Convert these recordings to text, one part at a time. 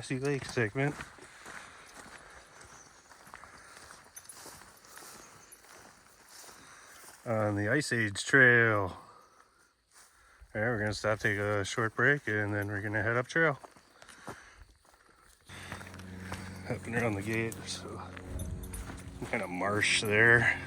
Grassy Lake Segment. On the Ice Age Trail. Alright, we're gonna stop, take a short break, and then we're gonna head up trail. Up and around the gate, so some kind of marsh there.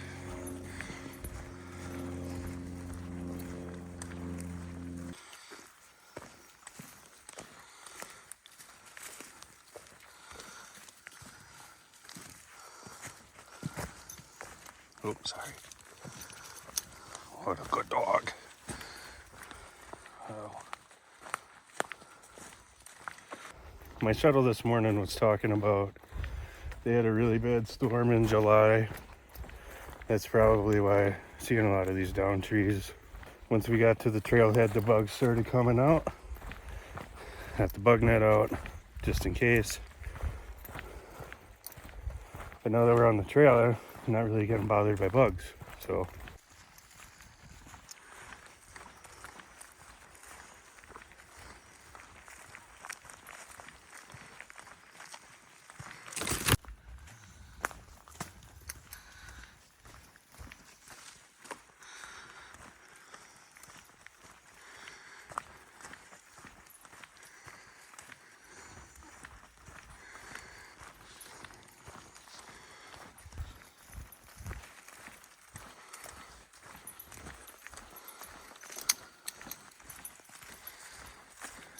Oops, sorry. What a good dog. Oh. My shuttle this morning was talking about they had a really bad storm in July. That's probably why I'm seeing a lot of these down trees. Once we got to the trailhead, the bugs started coming out. Got the bug net out just in case. But now that we're on the trail, I'm not really getting bothered by bugs. So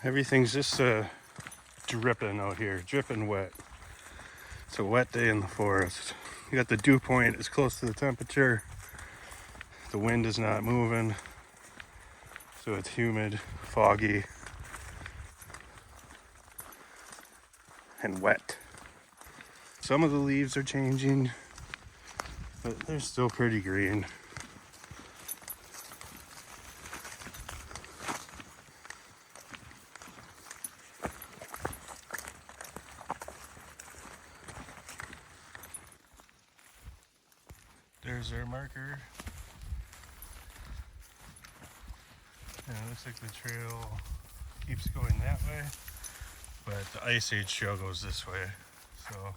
everything's just dripping out here, dripping wet. It's a wet day in the forest. You got the dew point, it's close to the temperature. The wind is not moving, so it's humid, foggy, and wet. Some of the leaves are changing, but they're still pretty green. There's our marker. And it looks like the trail keeps going that way, but the Ice Age trail goes this way. So,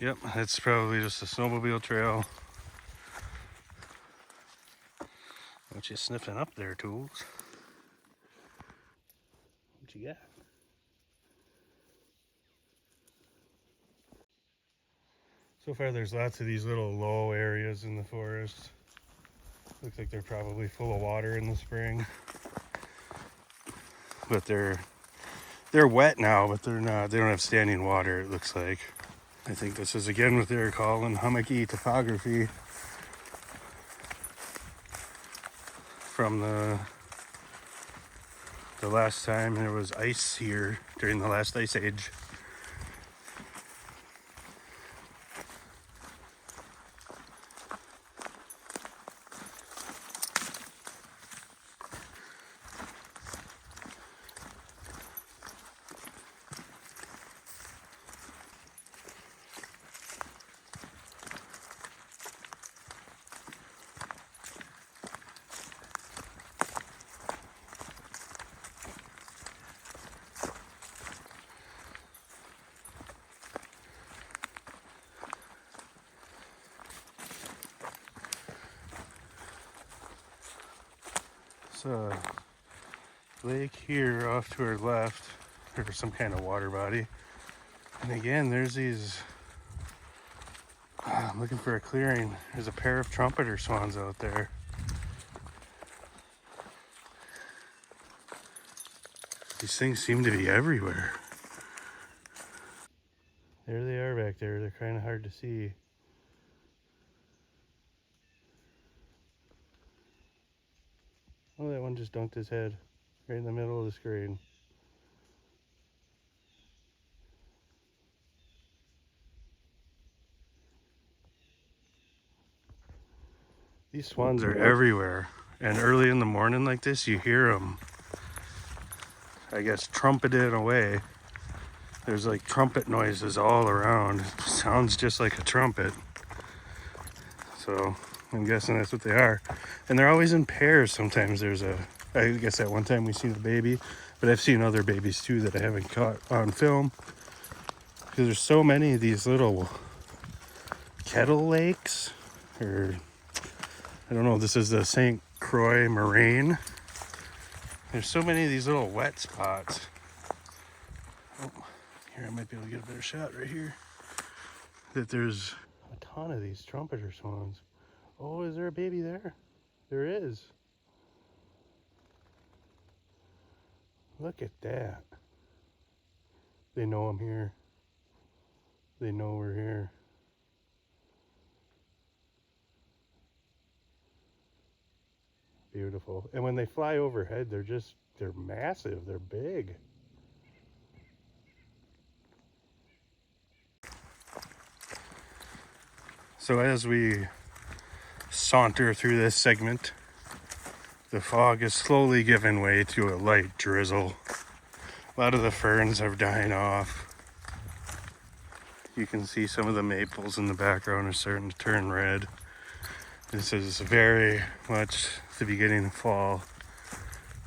yep, it's probably just a snowmobile trail. What you sniffing up there, Tools? What you got? So far there's lots of these little low areas in the forest. Looks like they're probably full of water in the spring. But they're wet now, but they're not, they don't have standing water, it looks like. I think this is again what they're calling hummocky topography from the last time there was ice here during the last ice age. So, lake here off to our left, or some kind of water body. And again, there's these, I'm looking for a clearing. There's a pair of trumpeter swans out there. These things seem to be everywhere. There they are back there. They're kind of hard to see. Oh, that one just dunked his head right in the middle of the screen. These swans are everywhere. And early in the morning like this, you hear them, I guess, trumpeted away. There's like trumpet noises all around. It sounds just like a trumpet. So I'm guessing that's what they are. And they're always in pairs. Sometimes there's I guess at one time we see the baby, But I've seen other babies too that I haven't caught on film. Because there's so many of these little kettle lakes, or I don't know, this is the St. Croix Moraine. There's so many of these little wet spots. Oh, here I might be able to get a better shot right here. That there's a ton of these trumpeter swans. Oh, is there a baby there? There is. Look at that. They know I'm here. They know we're here. Beautiful. And when they fly overhead, they're massive. They're big. So as we saunter through this segment, the fog is slowly giving way to a light drizzle. A lot of the ferns are dying off. You can see some of the maples in the background are starting to turn red. This is very much the beginning of fall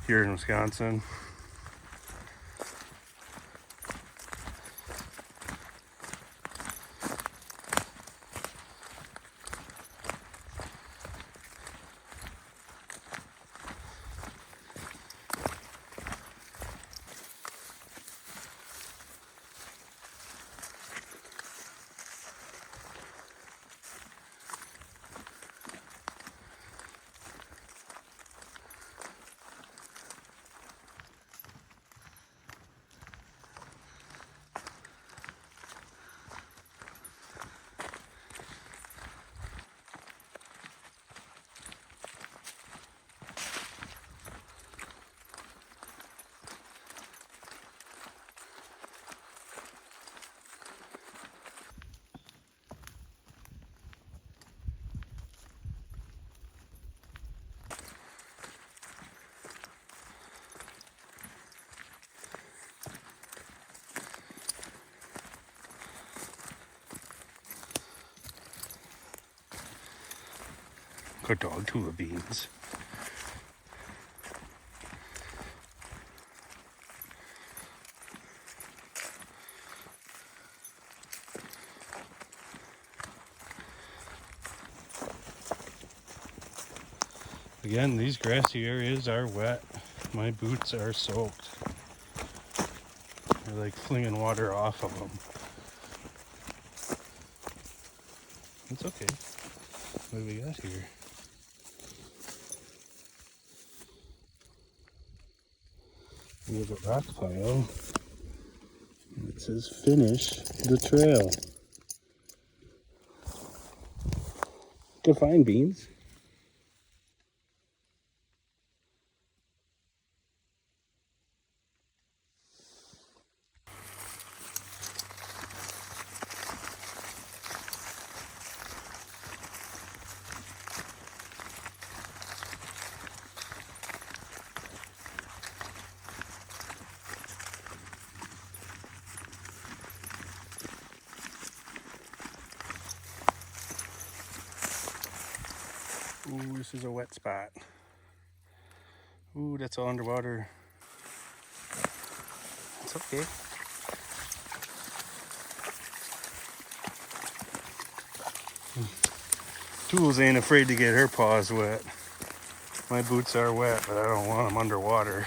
here in Wisconsin. Good dog, Tula beans. Again, these grassy areas are wet. My boots are soaked. They're like flinging water off of them. It's okay. What do we got here? We have a rock pile. It says finish the trail. Good find, Beans. Ooh, this is a wet spot. Ooh, that's all underwater. It's okay. Tools ain't afraid to get her paws wet. My boots are wet, but I don't want them underwater.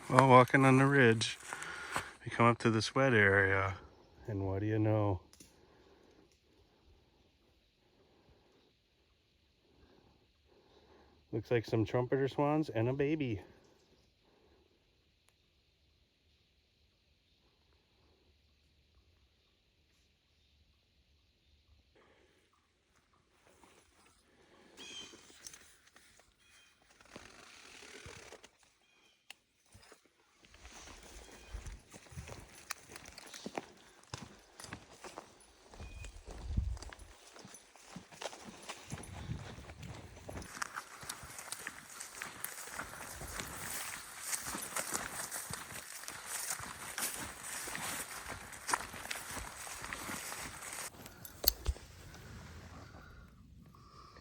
Well, walking on the ridge, we come up to this wet area, and what do you know? Looks like some trumpeter swans and a baby.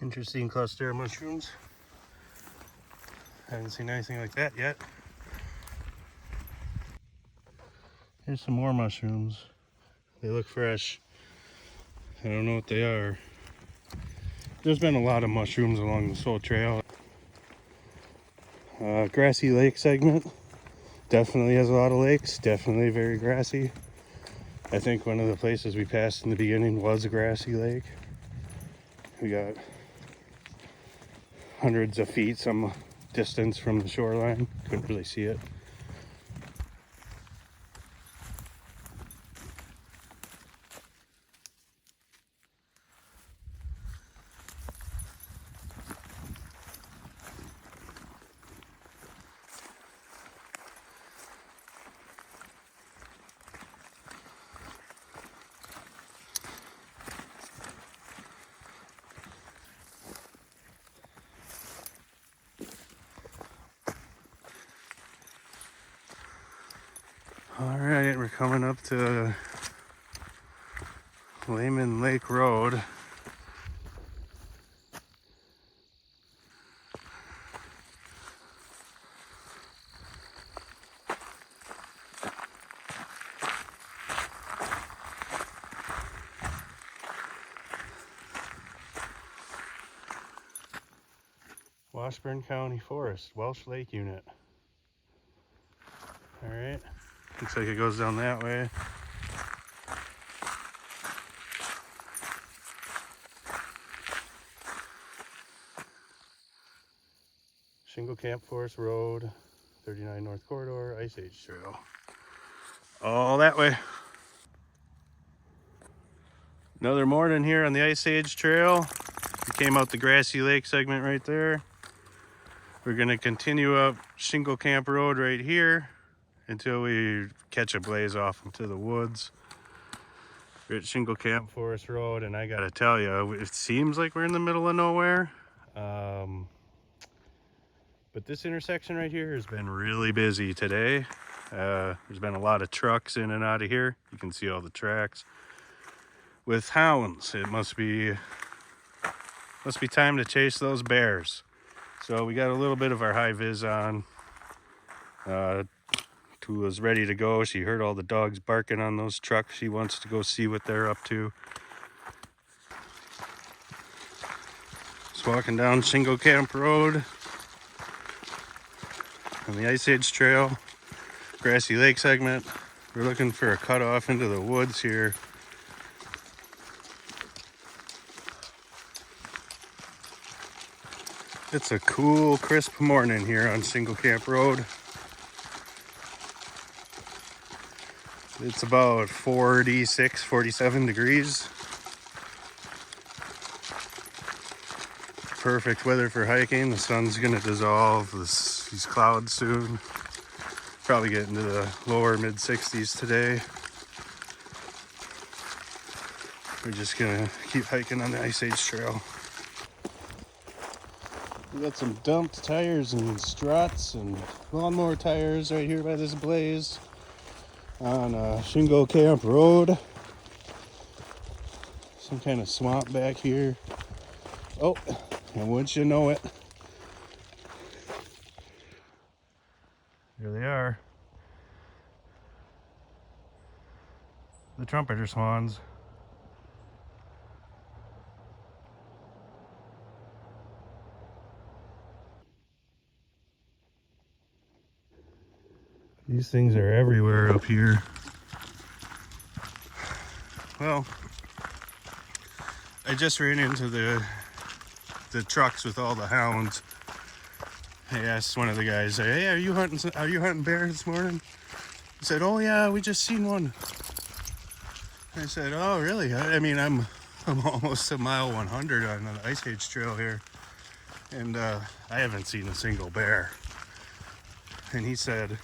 Interesting cluster of mushrooms. Haven't seen anything like that yet. Here's some more mushrooms. They look fresh. I don't know what they are. There's been a lot of mushrooms along this whole trail. Grassy Lake Segment. Definitely has a lot of lakes. Definitely very grassy. I think one of the places we passed in the beginning was a grassy lake. We got hundreds of feet, some distance from the shoreline. Couldn't really see it. All right, we're coming up to Lehman Lake Road. Washburn County Forest, Welsh Lake Unit. All right, looks like it goes down that way. Shingle Camp Forest Road, 39 North Corridor, Ice Age Trail. All that way. Another morning here on the Ice Age Trail. We came out the Grassy Lake segment right there. We're gonna continue up Shingle Camp Road right here until we catch a blaze off into the woods. We're at Shingle Camp Forest Road, and I gotta tell you, it seems like we're in the middle of nowhere. But this intersection right here has been really busy today. There's been a lot of trucks in and out of here. You can see all the tracks. With hounds, it must be time to chase those bears. So we got a little bit of our high vis on. Tula's ready to go. She heard all the dogs barking on those trucks. She wants to go see what they're up to. Just walking down Shingle Camp Road on the Ice Age Trail, Grassy Lake segment. We're looking for a cutoff into the woods here. It's a cool, crisp morning here on Shingle Camp Road. It's about 46, 47 degrees. Perfect weather for hiking. The sun's gonna dissolve these clouds soon. Probably get into the lower mid 60s today. We're just gonna keep hiking on the Ice Age Trail. We got some dumped tires and struts and lawnmower tires right here by this blaze on Shingle Camp Road. Some kind of swamp back here. Oh, and wouldn't you know it, here they are. The trumpeter swans. These things are everywhere up here. Well, I just ran into the trucks with all the hounds. I asked one of the guys, "Hey, are you hunting bears this morning?" He said, "Oh yeah, we just seen one." I said, "Oh really? I mean, I'm almost a mile 100 on the Ice Age Trail here, and I haven't seen a single bear." And he said,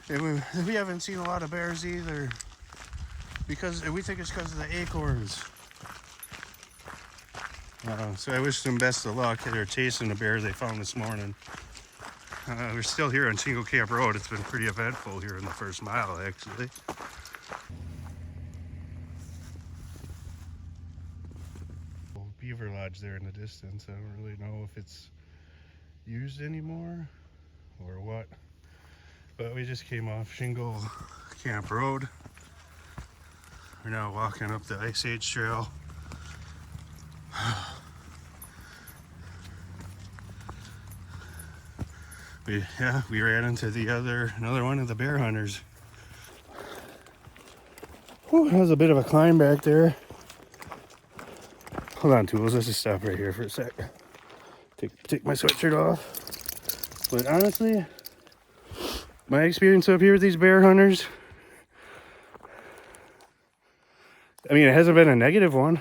"We haven't seen a lot of bears either, because we think it's because of the acorns." So I wish them best of luck. They're chasing the bear they found this morning. We're still here on Shingle Camp Road. It's been pretty eventful here in the first mile, actually. beaver lodge there in the distance. I don't really know if it's used anymore or what. But we just came off Shingle Camp Road. We're now walking up the Ice Age Trail. We ran into another one of the bear hunters. Whew, that was a bit of a climb back there. Hold on, Tools, let's just stop right here for a sec. Take my sweatshirt off. But honestly, my experience up here with these bear hunters, I mean, it hasn't been a negative one,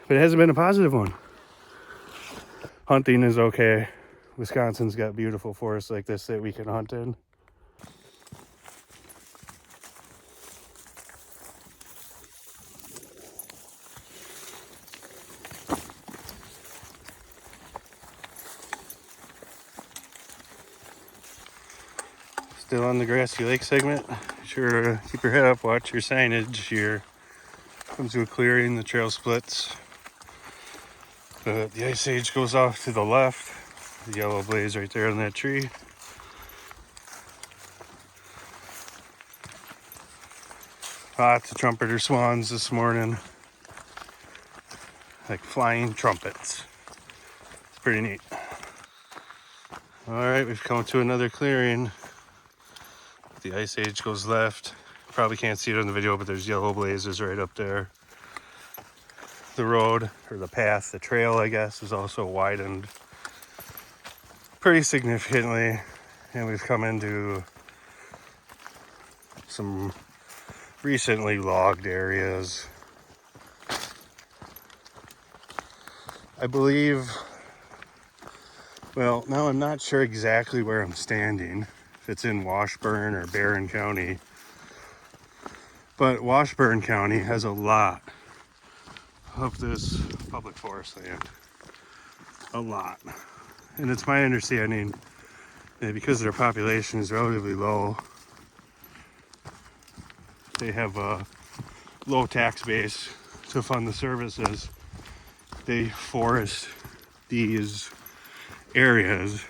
but it hasn't been a positive one. Hunting is okay. Wisconsin's got beautiful forests like this that we can hunt in. Still on the Grassy Lake segment. Be sure to keep your head up, watch your signage here. Comes to a clearing, the trail splits. The Ice Age goes off to the left. The yellow blaze right there on that tree. Lots of trumpeter swans this morning. Like flying trumpets. It's pretty neat. Alright, we've come to another clearing. The Ice Age goes left. Probably can't see it on the video, but there's yellow blazes right up there. The road, or the path, the trail, I guess, is also widened pretty significantly. And we've come into some recently logged areas. I believe, well, now I'm not sure exactly where I'm standing. It's in Washburn or Barron County, but Washburn County has a lot of this public forest land, a lot. And it's my understanding that because their population is relatively low, they have a low tax base to fund the services. They forest these areas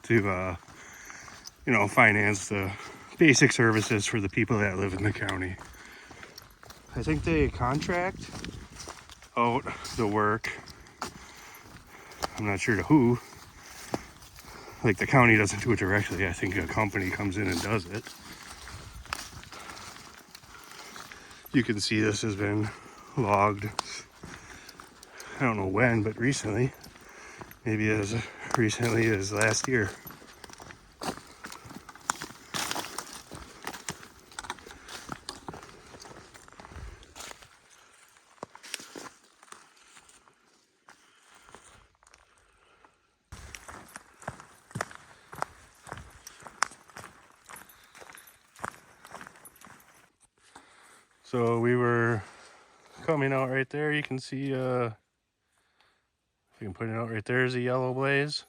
to finance the basic services for the people that live in the county. I think they contract out the work. I'm not sure to who. Like, the county doesn't do it directly. I think a company comes in and does it. You can see this has been logged. I don't know when, but recently. Maybe as recently as last year. So we were coming out right there. You can see, if you can point it out right there is a yellow blaze.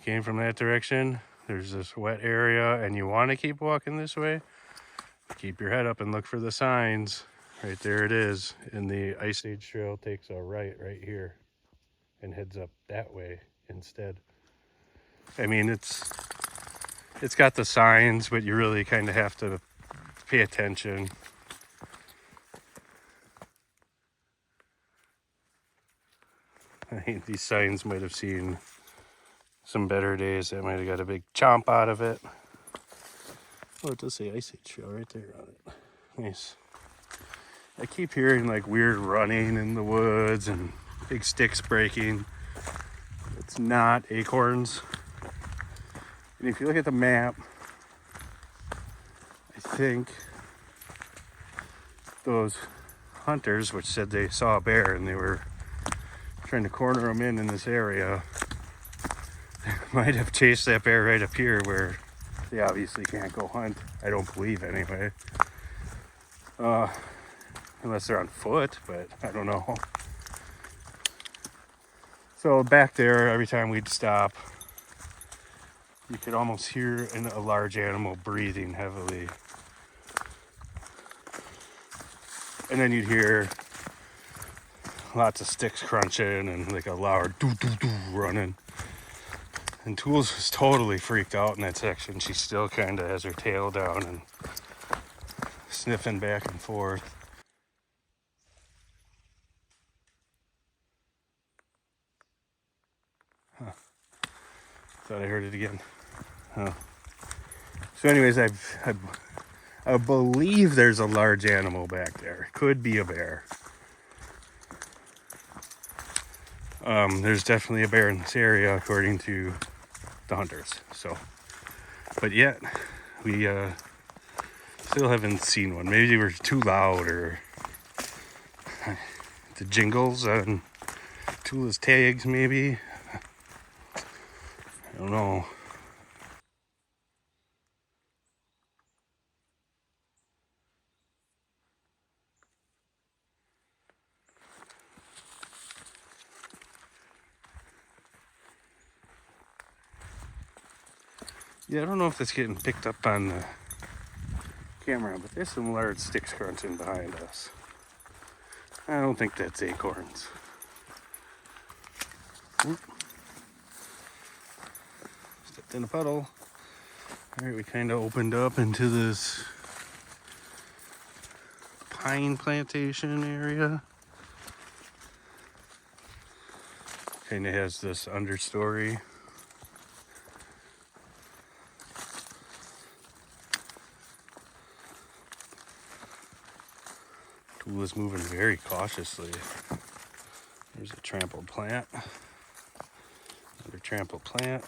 Came from that direction. There's this wet area, and you want to keep walking this way. Keep your head up and look for the signs. Right there it is. And the Ice Age Trail takes a right here and heads up that way instead. I mean, it's got the signs, but you really kind of have to pay attention. I think these signs might have seen some better days. That might have got a big chomp out of it. Oh, it does say Ice Age Trail right there on it. Nice. I keep hearing like weird running in the woods and big sticks breaking. It's not acorns. And if you look at the map, I think those hunters, which said they saw a bear and they were trying to corner them in this area, might have chased that bear right up here where they obviously can't go hunt. I don't believe anyway. Unless they're on foot, but I don't know. So back there, every time we'd stop, you could almost hear a large animal breathing heavily. And then you'd hear lots of sticks crunching and like a loud doo doo doo running. And Tools was totally freaked out in that section. She still kind of has her tail down and sniffing back and forth. Huh. Thought I heard it again. Huh. So anyways, I believe there's a large animal back there. Could be a bear. There's definitely a bear in this area according to the hunters. So, but yet we still haven't seen one. Maybe they were too loud, or the jingles on Tula's tags maybe. I don't know. Yeah, I don't know if that's getting picked up on the camera, but there's some large sticks crunching behind us. I don't think that's acorns. Oop. Stepped in a puddle. All right, we kind of opened up into this pine plantation area. Kind of has this understory. Tool is moving very cautiously. There's a trampled plant. Another trampled plant.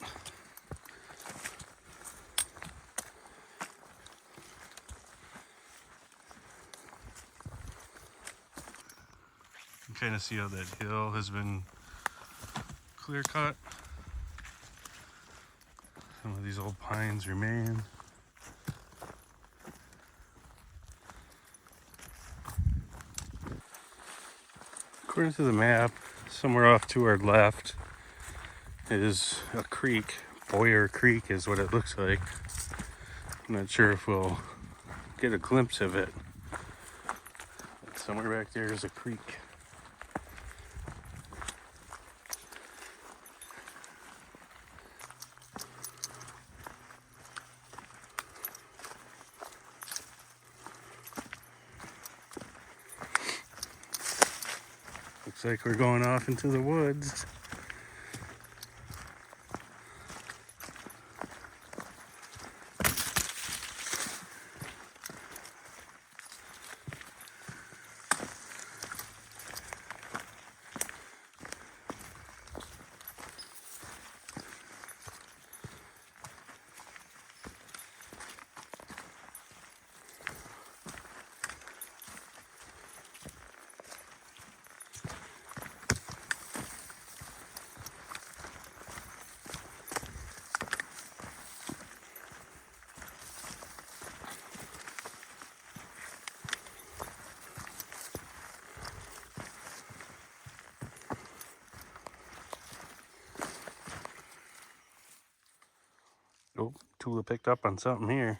You can kind of see how that hill has been clear cut. Some of these old pines remain. According to the map, somewhere off to our left is a creek. Boyer Creek is what it looks like. I'm not sure if we'll get a glimpse of it. But somewhere back there is a creek. Looks like we're going off into the woods. Oh, Tula picked up on something here.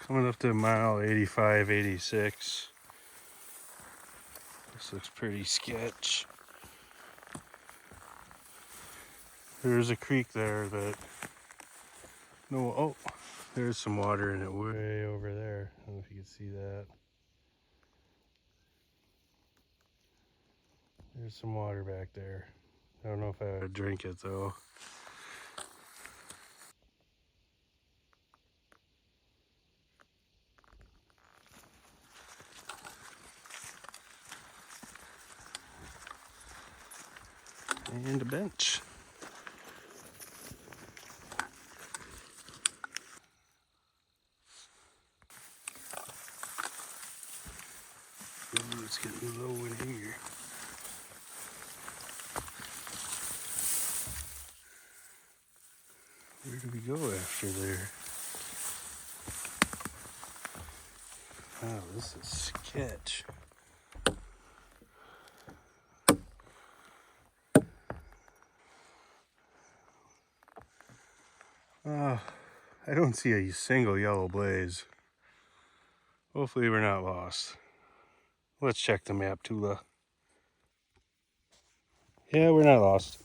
Coming up to mile 85, 86. This looks pretty sketch. There's a creek there that, no, oh, there's some water in it way over there. I don't know if you can see that. There's some water back there. I don't know if I would drink it though. And a bench. it's getting low in here. Where do we go after there? Wow, this is sketch. I don't see a single yellow blaze. Hopefully we're not lost. Let's check the map, Tula. Yeah, we're not lost.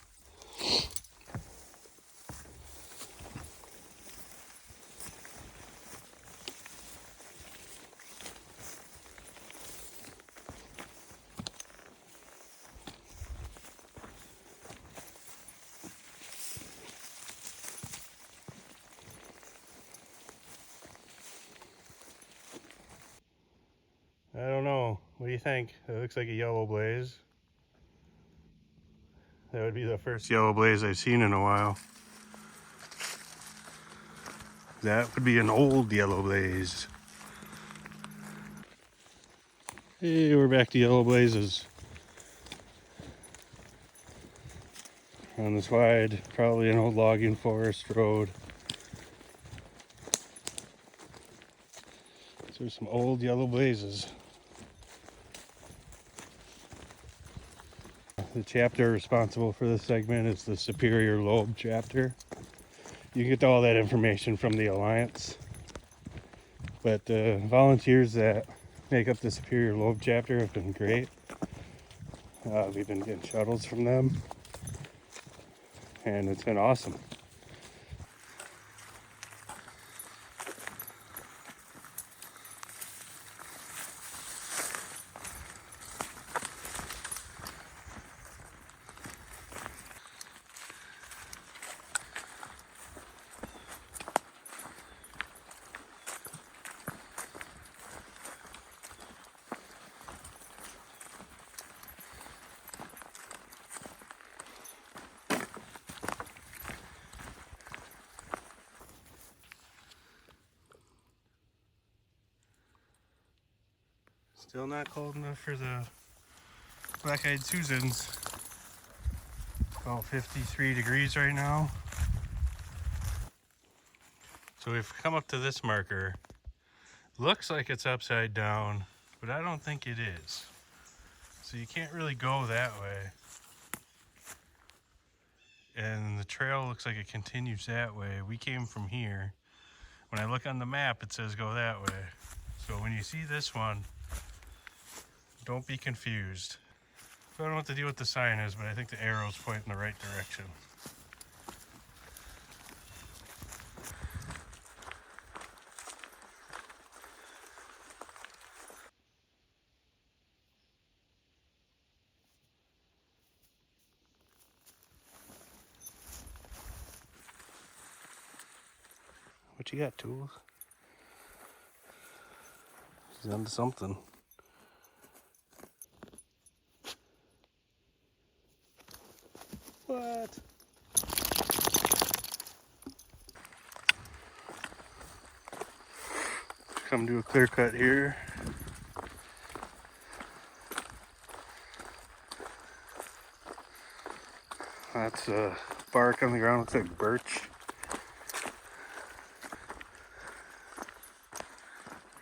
I don't know. What do you think? It looks like a yellow blaze. That would be the first yellow blaze I've seen in a while. That would be an old yellow blaze. Hey, we're back to yellow blazes. On this wide, probably an old logging forest road. So there's some old yellow blazes. The chapter responsible for this segment is the Superior Lobe chapter. You can get all that information from the Alliance. But the volunteers that make up the Superior Lobe chapter have been great. We've been getting shuttles from them, and it's been awesome. Still not cold enough for the black-eyed Susans. About 53 degrees right now. So we've come up to this marker. Looks like it's upside down, but I don't think it is. So you can't really go that way. And the trail looks like it continues that way. We came from here. When I look on the map, it says go that way. So when you see this one, don't be confused. I don't know what the deal with the sign is, but I think the arrow's pointing in the right direction. What you got, Tools? She's onto something. What? Come do a clear cut here. That's bark on the ground, looks like birch.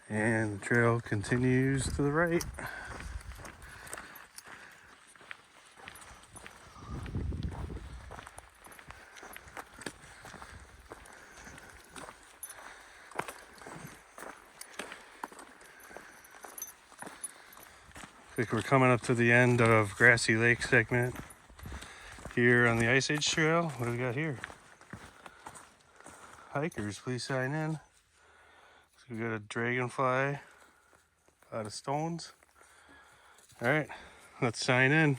And the trail continues to the right. I think we're coming up to the end of Grassy Lake Segment here on the Ice Age Trail. What do we got here? Hikers, please sign in. So we got a dragonfly out of stones. All right, let's sign in.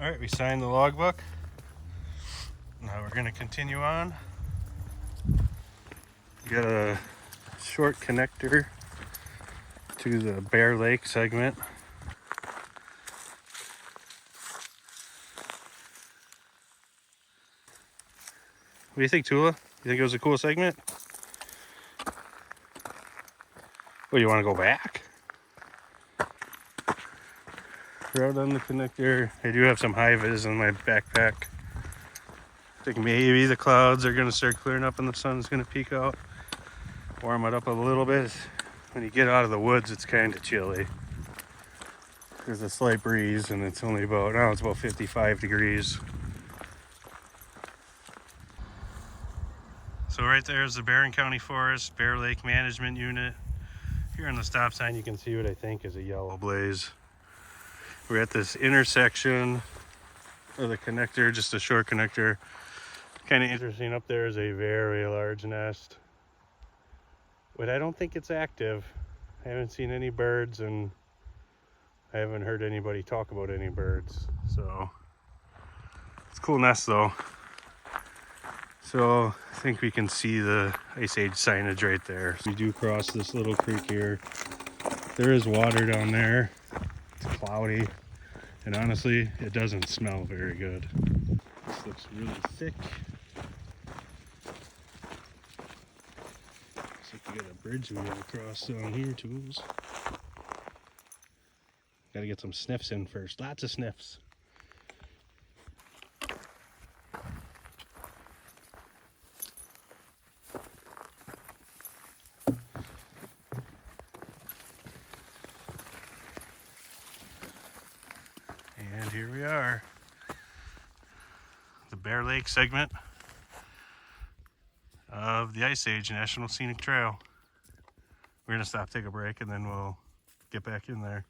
All right, we signed the logbook. Now we're gonna continue on. We got a short connector to the Bear Lake segment. What do you think, Tula? You think it was a cool segment? Oh, you want to go back? We're out on the connector. I do have some high-vis in my backpack. I think maybe the clouds are going to start clearing up and the sun's going to peek out. Warm it up a little bit. When you get out of the woods, it's kind of chilly. There's a slight breeze and it's only about, now it's about 55 degrees. So right there is the Barron County Forest, Bear Lake Management Unit. Here on the stop sign, you can see what I think is a yellow blaze. We're at this intersection of the connector, just a short connector. Kind of interesting, up there is a very large nest, but I don't think it's active. I haven't seen any birds and I haven't heard anybody talk about any birds. So it's a cool nest though. So I think we can see the Ice Age signage right there. We do cross this little creek here. There is water down there. It's cloudy. And honestly, it doesn't smell very good. This looks really thick. Looks like we got a bridge we gotta cross down here, tools. Gotta get some sniffs in first. Lots of sniffs. And here we are, the Bear Lake segment of the Ice Age National Scenic Trail. We're gonna stop, take a break, and then we'll get back in there.